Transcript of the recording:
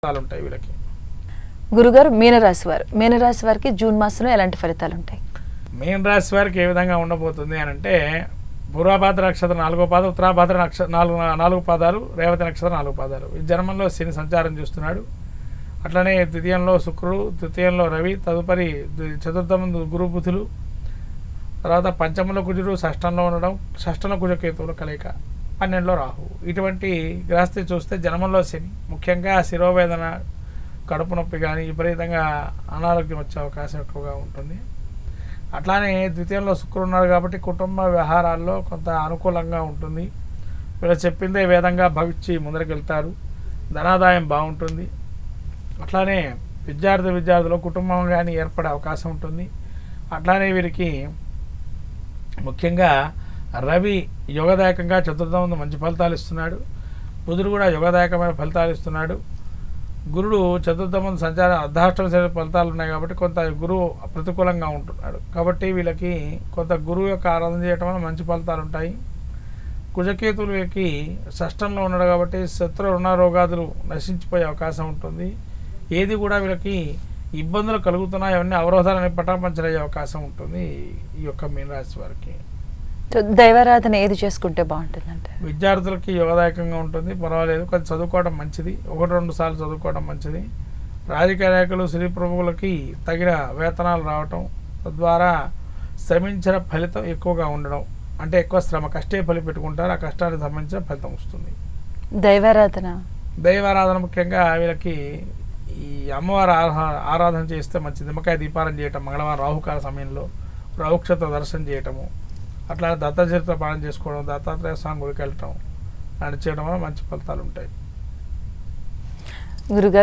ఫలితాలు ఉంటాయి వీళ్ళకి. గురుగారు మీనరాశి వారికి జూన్ మాసంలో ఎలాంటి ఫలితాలు ఉంటాయి? మీన రాశి వారికి ఏ విధంగా ఉండబోతుంది అని అంటే, పూర్వభాద్ర నక్షత్రం 4వ పాదం, ఉత్తరాభాద్ర నాలుగు పాదాలు, రేవతి నక్షత్రం 4 పాదాలు. ఈ జన్మంలో శని సంచారం చేస్తున్నాడు. అట్లనే ద్వితీయంలో శుక్రుడు, తృతీయంలో రవి, తదుపరి చతుర్థమందు గురు బుధులు, తర్వాత పంచమంలో కుజుడు, షష్టంలో ఉండడం, షష్టంలో కుజకేతువుల కలయిక, 12లో రాహు. ఇటువంటి గ్రహస్థితి చూస్తే జన్మంలో శని, ముఖ్యంగా శిరోవేదన, కడుపు నొప్పి కానీ విపరీతంగా అనారోగ్యం వచ్చే అవకాశం ఎక్కువగా ఉంటుంది. అట్లానే ద్వితీయంలో శుక్రుడు ఉన్నాడు కాబట్టి కుటుంబ వ్యవహారాల్లో కొంత అనుకూలంగా ఉంటుంది. వీళ్ళు చెప్పిందే వేదంగా భవించి ముందరికి ధనాదాయం బాగుంటుంది. అట్లానే విద్యార్థులు కుటుంబం కానీ ఏర్పడే అవకాశం ఉంటుంది. అట్లానే వీరికి ముఖ్యంగా రవి యోగదాయకంగా చతుర్థం మంచి ఫలితాలు ఇస్తున్నాడు. బుధుడు కూడా యోగదాయకమైన ఫలితాలు ఇస్తున్నాడు. గురుడు చతుర్థం సంచారం అర్ధాష్టమ ఫలితాలు ఉన్నాయి కాబట్టి కొంత గురువు ప్రతికూలంగా ఉంటున్నాడు. కాబట్టి వీళ్ళకి కొంత గురువు యొక్క ఆరాధన చేయటం వల్ల మంచి ఫలితాలు ఉంటాయి. కుజకేతువులకి షష్టంలో ఉన్నాడు కాబట్టి శత్రు రుణ రోగాదులు నశించిపోయే అవకాశం ఉంటుంది. ఏది కూడా వీళ్ళకి ఇబ్బందులు కలుగుతున్నాయి, అవన్నీ అవరోధాలని పటాపంచలయ్యే అవకాశం ఉంటుంది ఈ యొక్క మీనరాశి వారికి. దైవారాధన ఏది చేసుకుంటే బాగుంటుందంటే? విద్యార్థులకి యోగదాయకంగా ఉంటుంది, పర్వాలేదు. కొంచెం చదువుకోవడం మంచిది, 1-2 సార్లు చదువుకోవడం మంచిది. రాజకీయ నాయకులు, స్త్రీ ప్రముఖులకి తగిన వేతనాలు రావటం, తద్వారా శ్రమించిన ఫలితం ఎక్కువగా ఉండడం, అంటే ఎక్కువ శ్రమ కష్టే ఫలి పెట్టుకుంటారు, ఆ కష్టానికి సంబంధించిన ఫలితం వస్తుంది. దైవారాధన ముఖ్యంగా వీళ్ళకి ఈ అమ్మవారి ఆరాధన చేస్తే మంచిది. నిమ్మకాయ దీపారాధన చేయటం, మంగళవారం రాహుకాల సమయంలో రాహుక్షేత్ర దర్శనం చేయటము, అట్లా దత్తాచరిత్ర పాలన చేసుకోవడం, దత్తాత్రేయ స్వామి గుడికి వెళ్ళటం, లాంటి చేయడం వల్ల మంచి ఫలితాలు ఉంటాయి. గురుగారు